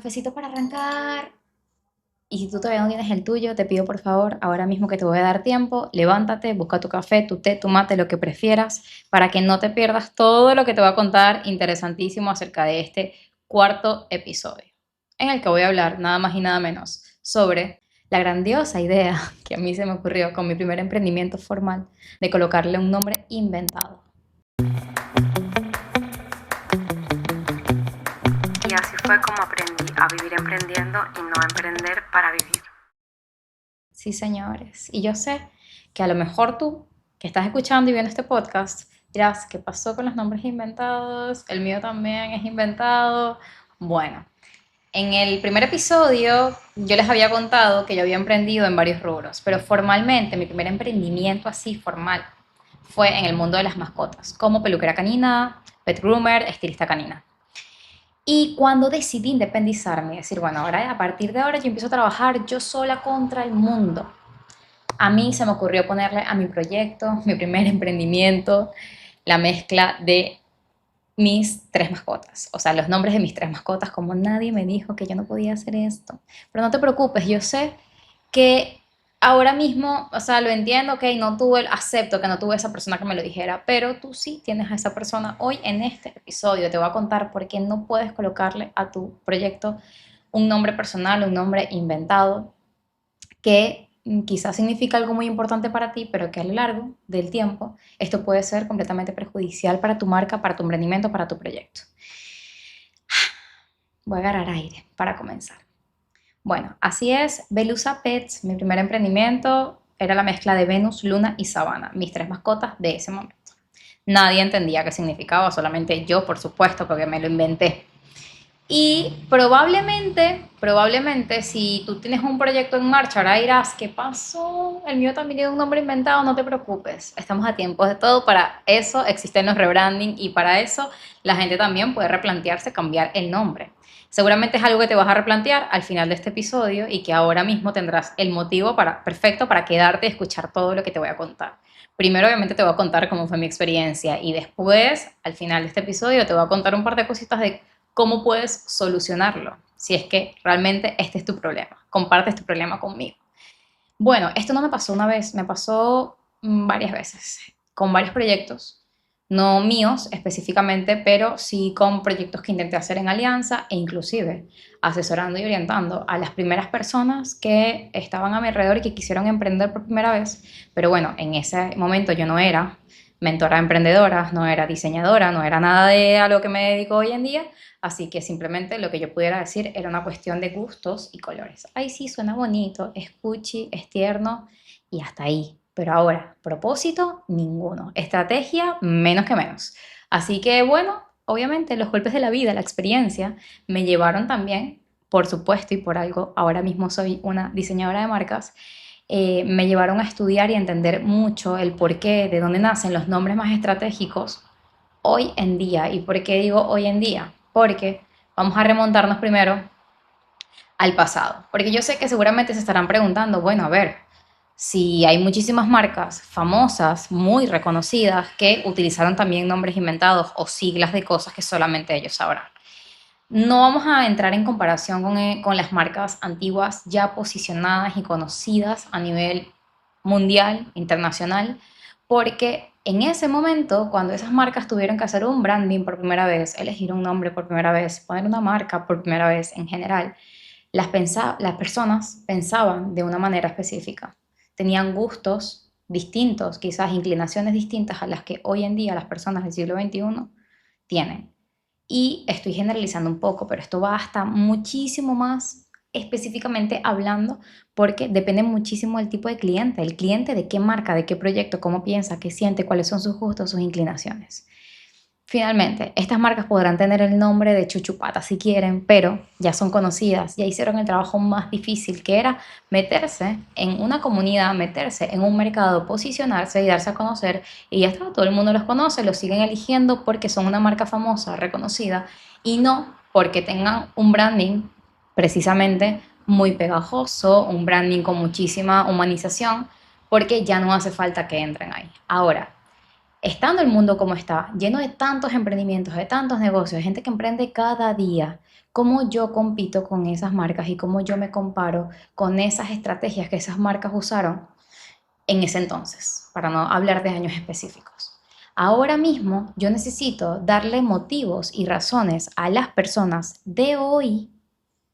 Cafecito para arrancar. Y si tú todavía no tienes el tuyo, te pido por favor, ahora mismo que te voy a dar tiempo, levántate, busca tu café, tu té, tu mate, lo que prefieras, para que no te pierdas todo lo que te voy a contar interesantísimo acerca de este cuarto episodio, en el que voy a hablar nada más y nada menos sobre la grandiosa idea que a mí se me ocurrió con mi primer emprendimiento formal de colocarle un nombre inventado. Y así fue como aprendí a vivir emprendiendo y no a emprender para vivir. Sí, señores. Y yo sé que a lo mejor tú, que estás escuchando y viendo este podcast, dirás, ¿qué pasó con los nombres inventados? El mío también es inventado. Bueno, en el primer episodio yo les había contado que yo había emprendido en varios rubros, pero formalmente mi primer emprendimiento así formal fue en el mundo de las mascotas, como peluquera canina, pet groomer, estilista canina. Y cuando decidí independizarme, decir, bueno, ahora a partir de ahora yo empiezo a trabajar yo sola contra el mundo, a mí se me ocurrió ponerle a mi proyecto, mi primer emprendimiento, la mezcla de mis tres mascotas, o sea, los nombres de mis tres mascotas, como nadie me dijo que yo no podía hacer esto. Pero no te preocupes, yo sé que ahora mismo, o sea, lo entiendo, ok, no tuve, acepto que no tuve esa persona que me lo dijera, pero tú sí tienes a esa persona. Hoy en este episodio te voy a contar por qué no puedes colocarle a tu proyecto un nombre personal, un nombre inventado, que quizás significa algo muy importante para ti, pero que a lo largo del tiempo esto puede ser completamente perjudicial para tu marca, para tu emprendimiento, para tu proyecto. Voy a agarrar aire para comenzar. Bueno, así es, Belusa Pets, mi primer emprendimiento, era la mezcla de Venus, Luna y Sabana, mis tres mascotas de ese momento. Nadie entendía qué significaba, solamente yo, por supuesto, porque me lo inventé. Y probablemente, si tú tienes un proyecto en marcha, ahora dirás, ¿qué pasó? El mío también tiene un nombre inventado, no te preocupes. Estamos a tiempo de todo. Para eso existen los rebranding y para eso la gente también puede replantearse cambiar el nombre. Seguramente es algo que te vas a replantear al final de este episodio y que ahora mismo tendrás el motivo perfecto para quedarte y escuchar todo lo que te voy a contar. Primero, obviamente, te voy a contar cómo fue mi experiencia y después, al final de este episodio, te voy a contar un par de cositas de cómo puedes solucionarlo, si es que realmente este es tu problema. Compartes tu problema conmigo. Bueno, esto no me pasó una vez, me pasó varias veces, con varios proyectos, no míos específicamente, pero sí con proyectos que intenté hacer en alianza e inclusive asesorando y orientando a las primeras personas que estaban a mi alrededor y que quisieron emprender por primera vez. Pero bueno, en ese momento yo no era mentora de emprendedoras, no era diseñadora, no era nada de a lo que me dedico hoy en día, así que simplemente lo que yo pudiera decir era una cuestión de gustos y colores. Ay, sí, suena bonito, es cuchi, es tierno y hasta ahí. Pero ahora, propósito, ninguno. Estrategia, menos que menos. Así que bueno, obviamente los golpes de la vida, la experiencia, me llevaron también, por supuesto, y por algo, ahora mismo soy una diseñadora de marcas, me llevaron a estudiar y a entender mucho el porqué, de dónde nacen los nombres más estratégicos hoy en día. ¿Y por qué digo hoy en día? Porque vamos a remontarnos primero al pasado. Porque yo sé que seguramente se estarán preguntando, bueno, a ver, si hay muchísimas marcas famosas, muy reconocidas, que utilizaron también nombres inventados o siglas de cosas que solamente ellos sabrán. No vamos a entrar en comparación con las marcas antiguas ya posicionadas y conocidas a nivel mundial, internacional, porque en ese momento, cuando esas marcas tuvieron que hacer un branding por primera vez, elegir un nombre por primera vez, poner una marca por primera vez en general, las personas pensaban de una manera específica, tenían gustos distintos, quizás inclinaciones distintas a las que hoy en día las personas del siglo XXI tienen. Y estoy generalizando un poco, pero esto va hasta muchísimo más específicamente hablando porque depende muchísimo del tipo de cliente, el cliente de qué marca, de qué proyecto, cómo piensa, qué siente, cuáles son sus gustos, sus inclinaciones. Finalmente, estas marcas podrán tener el nombre de Chuchupata si quieren, pero ya son conocidas, ya hicieron el trabajo más difícil que era meterse en una comunidad, meterse en un mercado, posicionarse y darse a conocer. Y ya está, todo el mundo los conoce, los siguen eligiendo porque son una marca famosa, reconocida, y no porque tengan un branding precisamente muy pegajoso, un branding con muchísima humanización, porque ya no hace falta que entren ahí. Ahora, estando el mundo como está, lleno de tantos emprendimientos, de tantos negocios, de gente que emprende cada día, cómo yo compito con esas marcas y cómo yo me comparo con esas estrategias que esas marcas usaron en ese entonces, para no hablar de años específicos. Ahora mismo yo necesito darle motivos y razones a las personas de hoy,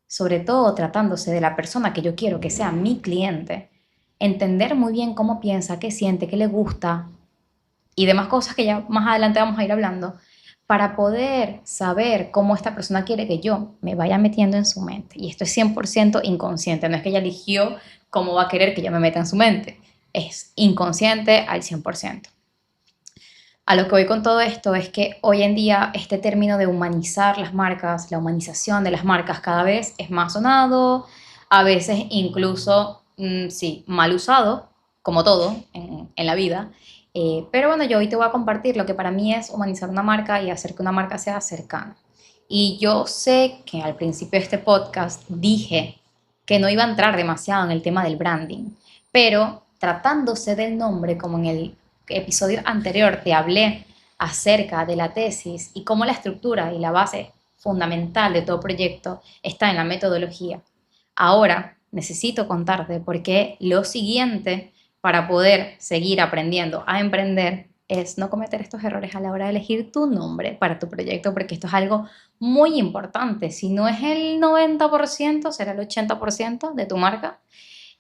sobre todo tratándose de la persona que yo quiero que sea mi cliente, entender muy bien cómo piensa, qué siente, qué le gusta y demás cosas que ya más adelante vamos a ir hablando, para poder saber cómo esta persona quiere que yo me vaya metiendo en su mente. Y esto es 100% inconsciente, no es que ella eligió cómo va a querer que yo me meta en su mente, es inconsciente al 100%. A lo que voy con todo esto es que hoy en día este término de humanizar las marcas, la humanización de las marcas cada vez es más sonado, a veces incluso, sí, mal usado, como todo en la vida. Pero bueno, yo hoy te voy a compartir lo que para mí es humanizar una marca y hacer que una marca sea cercana. Y yo sé que al principio de este podcast dije que no iba a entrar demasiado en el tema del branding, pero tratándose del nombre, como en el episodio anterior te hablé acerca de la tesis y cómo la estructura y la base fundamental de todo proyecto está en la metodología. Ahora necesito contarte por qué lo siguiente para poder seguir aprendiendo a emprender es no cometer estos errores a la hora de elegir tu nombre para tu proyecto, porque esto es algo muy importante. Si no es el 90%, será el 80% de tu marca,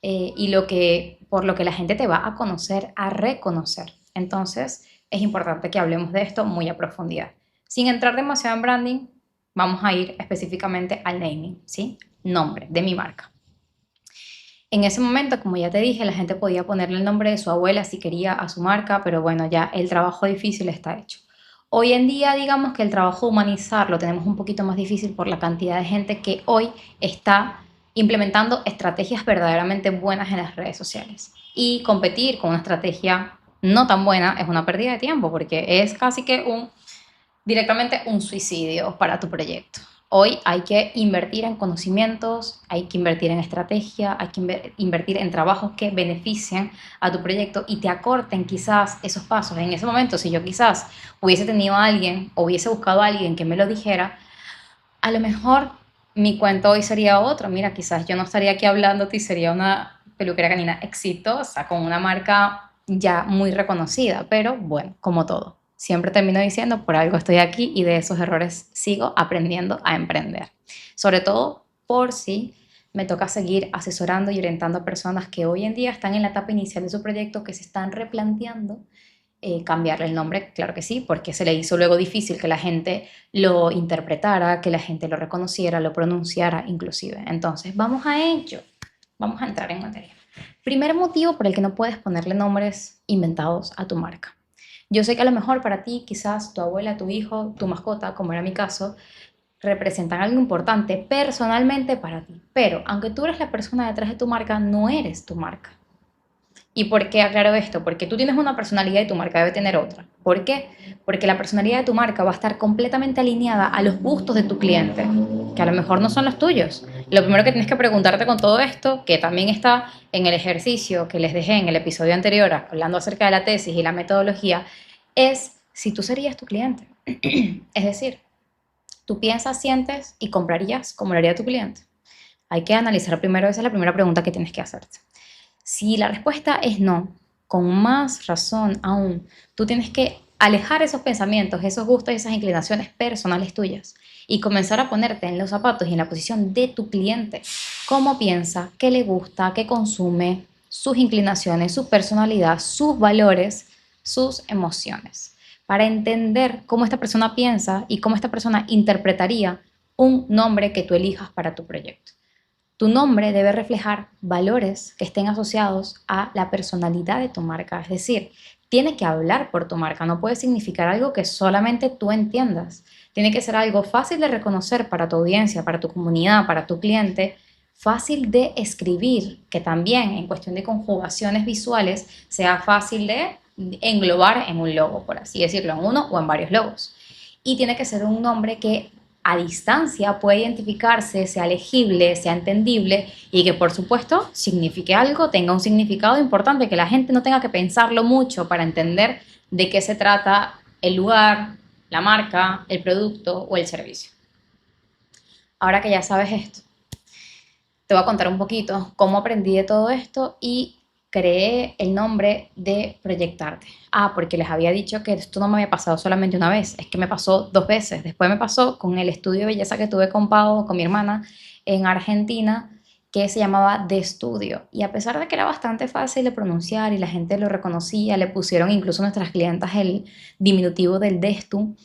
y por lo que la gente te va a conocer, a reconocer. Entonces, es importante que hablemos de esto muy a profundidad. Sin entrar demasiado en branding, vamos a ir específicamente al naming, ¿sí? Nombre de mi marca. En ese momento, como ya te dije, la gente podía ponerle el nombre de su abuela si quería a su marca, pero bueno, ya el trabajo difícil está hecho. Hoy en día, digamos que el trabajo de humanizar lo tenemos un poquito más difícil por la cantidad de gente que hoy está implementando estrategias verdaderamente buenas en las redes sociales. Y competir con una estrategia no tan buena es una pérdida de tiempo, porque es casi que directamente un suicidio para tu proyecto. Hoy hay que invertir en conocimientos, hay que invertir en estrategia, hay que invertir en trabajos que beneficien a tu proyecto y te acorten quizás esos pasos. En ese momento, si yo quizás hubiese tenido a alguien o hubiese buscado a alguien que me lo dijera, a lo mejor mi cuento hoy sería otro. Mira, quizás yo no estaría aquí hablándote y sería una peluquera canina exitosa con una marca ya muy reconocida, pero bueno, como todo. Siempre termino diciendo, por algo estoy aquí y de esos errores sigo aprendiendo a emprender. Sobre todo por si me toca seguir asesorando y orientando a personas que hoy en día están en la etapa inicial de su proyecto, que se están replanteando cambiarle el nombre, claro que sí, porque se le hizo luego difícil que la gente lo interpretara, que la gente lo reconociera, lo pronunciara inclusive. Entonces, vamos a ello, vamos a entrar en materia. Primer motivo por el que no puedes ponerle nombres inventados a tu marca. Yo sé que a lo mejor para ti, quizás tu abuela, tu hijo, tu mascota, como era mi caso, representan algo importante personalmente para ti. Pero aunque tú eres la persona detrás de tu marca, no eres tu marca. ¿Y por qué aclaro esto? Porque tú tienes una personalidad y tu marca debe tener otra. ¿Por qué? Porque la personalidad de tu marca va a estar completamente alineada a los gustos de tu cliente, que a lo mejor no son los tuyos. Lo primero que tienes que preguntarte con todo esto, que también está en el ejercicio que les dejé en el episodio anterior, hablando acerca de la tesis y la metodología, es si tú serías tu cliente. Es decir, tú piensas, sientes y comprarías como lo haría tu cliente. Hay que analizar primero, esa es la primera pregunta que tienes que hacerte. Si la respuesta es no, con más razón aún, tú tienes que alejar esos pensamientos, esos gustos y esas inclinaciones personales tuyas y comenzar a ponerte en los zapatos y en la posición de tu cliente. ¿Cómo piensa? ¿Qué le gusta? ¿Qué consume? Sus inclinaciones, su personalidad, sus valores, sus emociones. Para entender cómo esta persona piensa y cómo esta persona interpretaría un nombre que tú elijas para tu proyecto. Tu nombre debe reflejar valores que estén asociados a la personalidad de tu marca, es decir, tiene que hablar por tu marca, no puede significar algo que solamente tú entiendas. Tiene que ser algo fácil de reconocer para tu audiencia, para tu comunidad, para tu cliente, fácil de escribir, que también en cuestión de conjugaciones visuales sea fácil de englobar en un logo, por así decirlo, en uno o en varios logos. Y tiene que ser un nombre que a distancia pueda identificarse, sea legible, sea entendible y que por supuesto signifique algo, tenga un significado importante, que la gente no tenga que pensarlo mucho para entender de qué se trata el lugar, la marca, el producto o el servicio. Ahora que ya sabes esto, te voy a contar un poquito cómo aprendí de todo esto y creé el nombre de Proyectarte. Ah, porque les había dicho que esto no me había pasado solamente una vez, es que me pasó dos veces. Después me pasó con el estudio de belleza que tuve con Pau, con mi hermana, en Argentina, que se llamaba The Studio. Y a pesar de que era bastante fácil de pronunciar y la gente lo reconocía, le pusieron incluso nuestras clientas el diminutivo del Destu,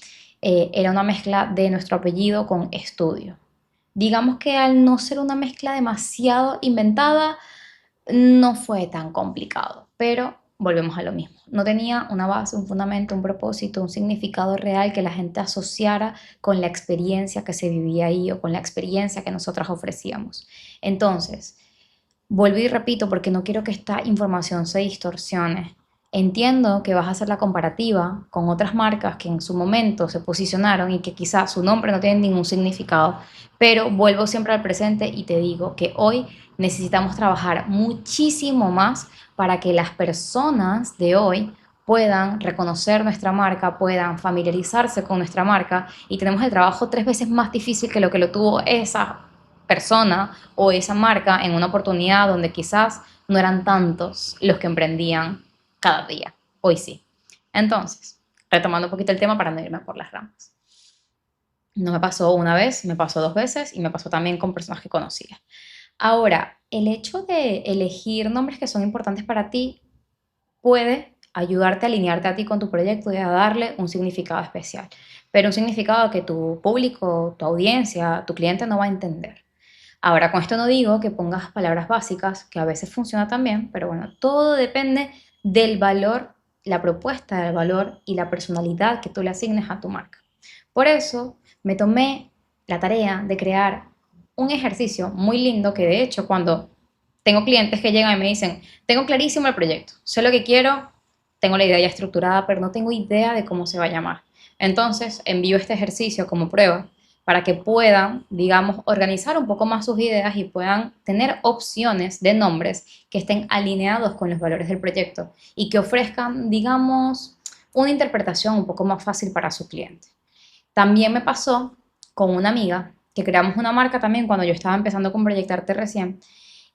era una mezcla de nuestro apellido con estudio. Digamos que al no ser una mezcla demasiado inventada, no fue tan complicado, pero volvemos a lo mismo. No tenía una base, un fundamento, un propósito, un significado real que la gente asociara con la experiencia que se vivía ahí o con la experiencia que nosotras ofrecíamos. Entonces, vuelvo y repito porque no quiero que esta información se distorsione. Entiendo que vas a hacer la comparativa con otras marcas que en su momento se posicionaron y que quizás su nombre no tiene ningún significado, pero vuelvo siempre al presente y te digo que hoy necesitamos trabajar muchísimo más para que las personas de hoy puedan reconocer nuestra marca, puedan familiarizarse con nuestra marca y tenemos el trabajo tres veces más difícil que lo tuvo esa persona o esa marca en una oportunidad donde quizás no eran tantos los que emprendían cada día. Hoy sí. Entonces, retomando un poquito el tema para no irme por las ramas. No me pasó una vez, me pasó dos veces y me pasó también con personas que conocía. Ahora, el hecho de elegir nombres que son importantes para ti puede ayudarte a alinearte a ti con tu proyecto y a darle un significado especial, pero un significado que tu público, tu audiencia, tu cliente no va a entender. Ahora, con esto no digo que pongas palabras básicas, que a veces funciona también, pero bueno, todo depende del valor, la propuesta del valor y la personalidad que tú le asignes a tu marca. Por eso me tomé la tarea de crear un ejercicio muy lindo que de hecho cuando tengo clientes que llegan y me dicen, tengo clarísimo el proyecto, sé lo que quiero, tengo la idea ya estructurada, pero no tengo idea de cómo se va a llamar. Entonces envío este ejercicio como prueba para que puedan, digamos, organizar un poco más sus ideas y puedan tener opciones de nombres que estén alineados con los valores del proyecto y que ofrezcan, digamos, una interpretación un poco más fácil para su cliente. También me pasó con una amiga que creamos una marca también cuando yo estaba empezando con Proyectarte recién,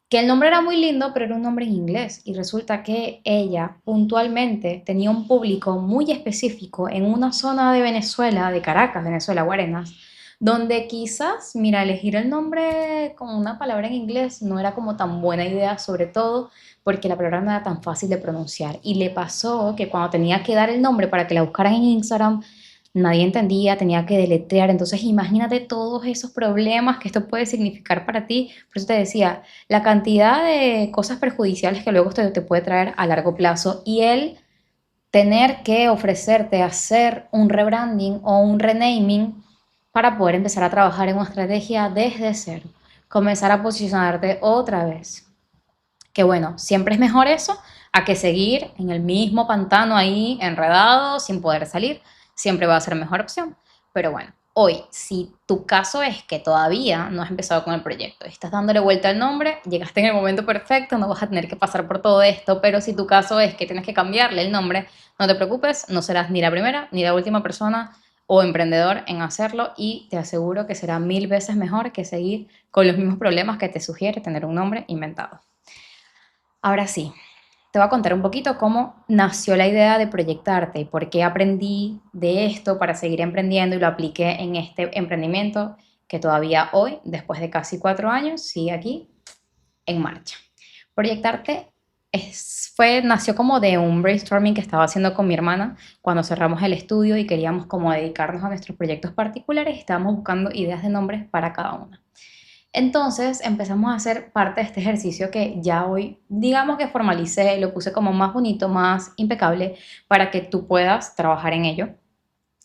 que el nombre era muy lindo, pero era un nombre en inglés y resulta que ella puntualmente tenía un público muy específico en una zona de Venezuela, de Caracas, Venezuela, Guarenas, donde quizás, mira, elegir el nombre con una palabra en inglés no era como tan buena idea, sobre todo porque la palabra no era tan fácil de pronunciar. Y le pasó que cuando tenía que dar el nombre para que la buscaran en Instagram, nadie entendía, tenía que deletrear. Entonces, imagínate todos esos problemas que esto puede significar para ti. Por eso te decía, la cantidad de cosas perjudiciales que luego te puede traer a largo plazo y el tener que ofrecerte hacer un rebranding o un renaming para poder empezar a trabajar en una estrategia desde cero, comenzar a posicionarte otra vez. Que bueno, siempre es mejor eso a que seguir en el mismo pantano ahí enredado sin poder salir. Siempre va a ser mejor opción. Pero bueno, hoy, si tu caso es que todavía no has empezado con el proyecto, estás dándole vuelta al nombre, llegaste en el momento perfecto, no vas a tener que pasar por todo esto, pero si tu caso es que tienes que cambiarle el nombre, no te preocupes, no serás ni la primera ni la última persona o emprendedor en hacerlo y te aseguro que será mil veces mejor que seguir con los mismos problemas que te sugiere tener un nombre inventado. Ahora sí, te voy a contar un poquito cómo nació la idea de proyectarte y por qué aprendí de esto para seguir emprendiendo y lo apliqué en este emprendimiento que todavía hoy, después de casi 4 años, sigue aquí en marcha. Proyectarte nació como de un brainstorming que estaba haciendo con mi hermana cuando cerramos el estudio y queríamos como dedicarnos a nuestros proyectos particulares. Estábamos buscando ideas de nombres para cada uno. Entonces empezamos a hacer parte de este ejercicio que ya hoy, digamos que formalicé, lo puse como más bonito, más impecable, para que tú puedas trabajar en ello.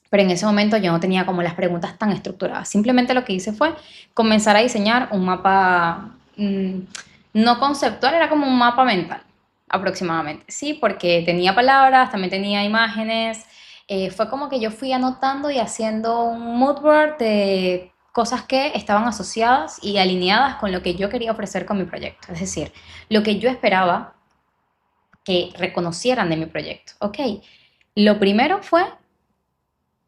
Pero en ese momento yo no tenía como las preguntas tan estructuradas. Simplemente lo que hice fue comenzar a diseñar un mapa no conceptual, era como un mapa mental aproximadamente. Sí, porque tenía palabras, también tenía imágenes. Fue como que yo fui anotando y haciendo un mood board de cosas que estaban asociadas y alineadas con lo que yo quería ofrecer con mi proyecto. Es decir, lo que yo esperaba que reconocieran de mi proyecto. Ok, lo primero fue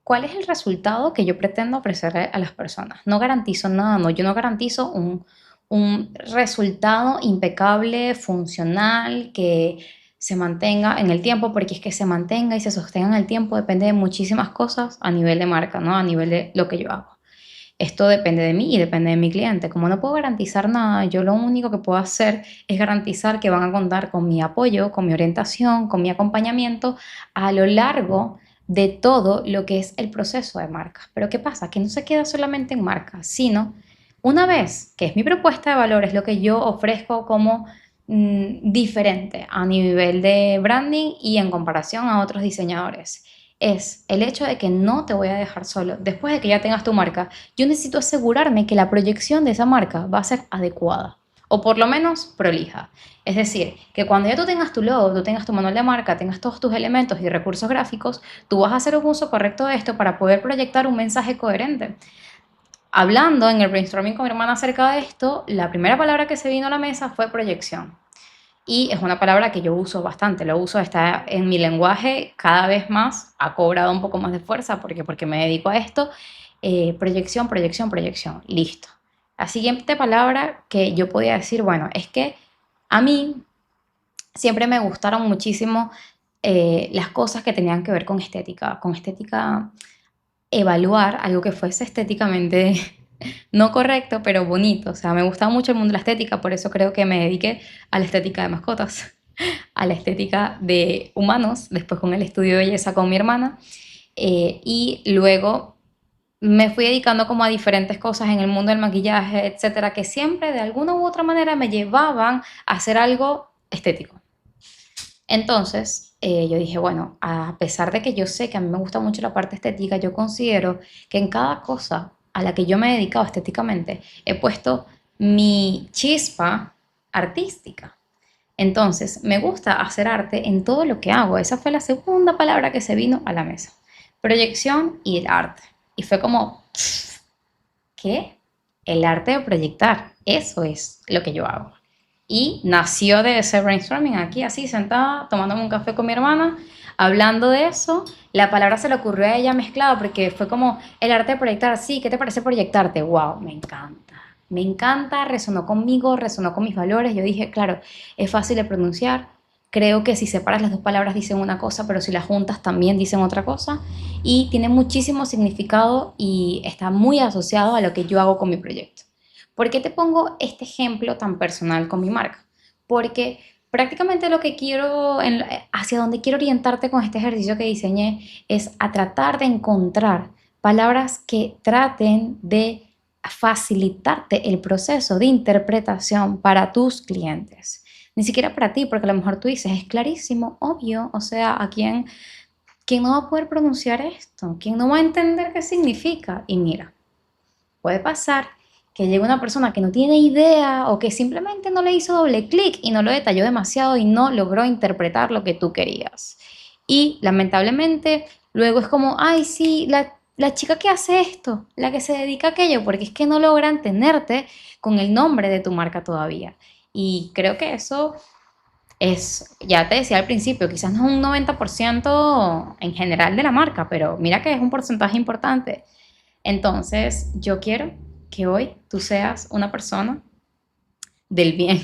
¿cuál es el resultado que yo pretendo ofrecerle a las personas? No garantizo nada, no, yo no garantizo un resultado impecable, funcional, que se mantenga en el tiempo, porque es que se mantenga y se sostenga en el tiempo depende de muchísimas cosas a nivel de marca, ¿no? A nivel de lo que yo hago. Esto depende de mí y depende de mi cliente. Como no puedo garantizar nada, yo lo único que puedo hacer es garantizar que van a contar con mi apoyo, con mi orientación, con mi acompañamiento a lo largo de todo lo que es el proceso de marca. Pero ¿qué pasa? Que no se queda solamente en marca, sino una vez que es mi propuesta de valor, es lo que yo ofrezco como diferente a nivel de branding y en comparación a otros diseñadores es el hecho de que no te voy a dejar solo. Después de que ya tengas tu marca, yo necesito asegurarme que la proyección de esa marca va a ser adecuada o por lo menos prolija. Es decir, que cuando ya tú tengas tu logo, tú tengas tu manual de marca, tengas todos tus elementos y recursos gráficos, tú vas a hacer un uso correcto de esto para poder proyectar un mensaje coherente. Hablando en el brainstorming con mi hermana acerca de esto, la primera palabra que se vino a la mesa fue proyección. Y es una palabra que yo uso bastante, lo uso, está en mi lenguaje cada vez más, ha cobrado un poco más de fuerza porque me dedico a esto. Proyección, proyección, proyección, listo. La siguiente palabra que yo podía decir, bueno, es que a mí siempre me gustaron muchísimo las cosas que tenían que ver con estética, evaluar algo que fuese estéticamente no correcto, pero bonito. O sea, me gustaba mucho el mundo de la estética, por eso creo que me dediqué a la estética de mascotas, a la estética de humanos, después con el estudio de belleza con mi hermana, y luego me fui dedicando como a diferentes cosas en el mundo del maquillaje, etcétera, que siempre de alguna u otra manera me llevaban a hacer algo estético. Entonces, yo dije, bueno, a pesar de que yo sé que a mí me gusta mucho la parte estética, yo considero que en cada cosa a la que yo me he dedicado estéticamente, he puesto mi chispa artística. Entonces, me gusta hacer arte en todo lo que hago. Esa fue la segunda palabra que se vino a la mesa. Proyección y el arte. Y fue como, ¿qué? El arte de proyectar. Eso es lo que yo hago. Y nació de ese brainstorming aquí, así sentada, tomándome un café con mi hermana, hablando de eso. La palabra se le ocurrió a ella mezclada porque fue como el arte de proyectar. Sí, ¿qué te parece proyectarte? ¡Wow! Me encanta. Me encanta, resonó conmigo, resonó con mis valores. Yo dije, claro, es fácil de pronunciar. Creo que si separas las dos palabras dicen una cosa, pero si las juntas también dicen otra cosa. Y tiene muchísimo significado y está muy asociado a lo que yo hago con mi proyecto. ¿Por qué te pongo este ejemplo tan personal con mi marca? Porque prácticamente lo que quiero, hacia donde quiero orientarte con este ejercicio que diseñé, es a tratar de encontrar palabras que traten de facilitarte el proceso de interpretación para tus clientes. Ni siquiera para ti, porque a lo mejor tú dices, es clarísimo, obvio, o sea, ¿quién no va a poder pronunciar esto? ¿Quién no va a entender qué significa? Y mira, puede pasar que llegue una persona que no tiene idea o que simplemente no le hizo doble clic y no lo detalló demasiado y no logró interpretar lo que tú querías. Y lamentablemente luego es como, ay, sí, la chica que hace esto, la que se dedica a aquello, porque es que no logran tenerte con el nombre de tu marca todavía. Y creo que eso es, ya te decía al principio, quizás no es un 90% en general de la marca, pero mira que es un porcentaje importante. Entonces, yo quiero que hoy tú seas una persona del bien,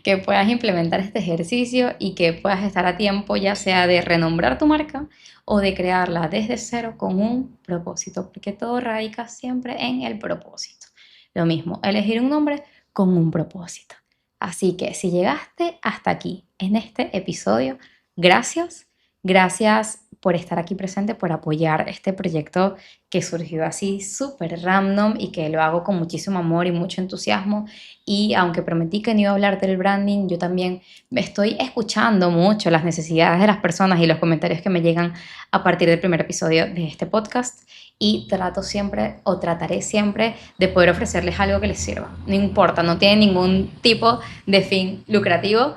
que puedas implementar este ejercicio y que puedas estar a tiempo, ya sea de renombrar tu marca o de crearla desde cero con un propósito, porque todo radica siempre en el propósito. Lo mismo, elegir un nombre con un propósito. Así que si llegaste hasta aquí en este episodio, gracias, gracias por estar aquí presente, por apoyar este proyecto que surgió así súper random y que lo hago con muchísimo amor y mucho entusiasmo. Y aunque prometí que no iba a hablar del branding, yo también me estoy escuchando mucho las necesidades de las personas y los comentarios que me llegan a partir del primer episodio de este podcast y trato siempre o trataré siempre de poder ofrecerles algo que les sirva. No importa, no tiene ningún tipo de fin lucrativo.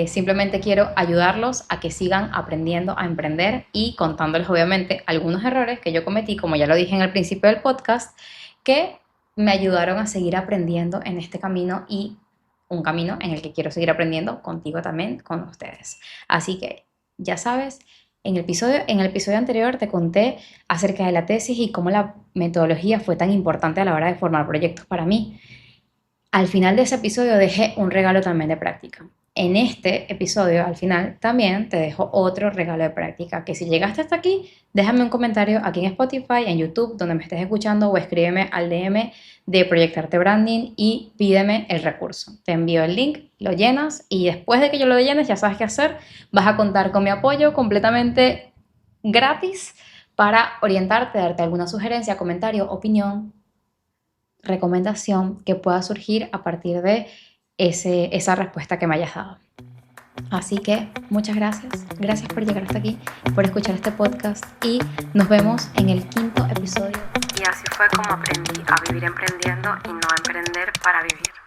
Simplemente quiero ayudarlos a que sigan aprendiendo a emprender y contándoles obviamente algunos errores que yo cometí, como ya lo dije en el principio del podcast, que me ayudaron a seguir aprendiendo en este camino y un camino en el que quiero seguir aprendiendo contigo también, con ustedes. Así que ya sabes, En el episodio anterior te conté acerca de la tesis y cómo la metodología fue tan importante a la hora de formar proyectos para mí. Al final de ese episodio dejé un regalo también de práctica. En este episodio, al final, también te dejo otro regalo de práctica, que si llegaste hasta aquí, déjame un comentario aquí en Spotify, en YouTube, donde me estés escuchando, o escríbeme al DM de Proyectarte Branding y pídeme el recurso. Te envío el link, lo llenas y después de que yo lo llenes, ya sabes qué hacer, vas a contar con mi apoyo completamente gratis para orientarte, darte alguna sugerencia, comentario, opinión, recomendación que pueda surgir a partir de esa respuesta que me hayas dado. Así que muchas gracias por llegar hasta aquí, por escuchar este podcast y nos vemos en el 5º episodio. Y así fue como aprendí a vivir emprendiendo y no a emprender para vivir.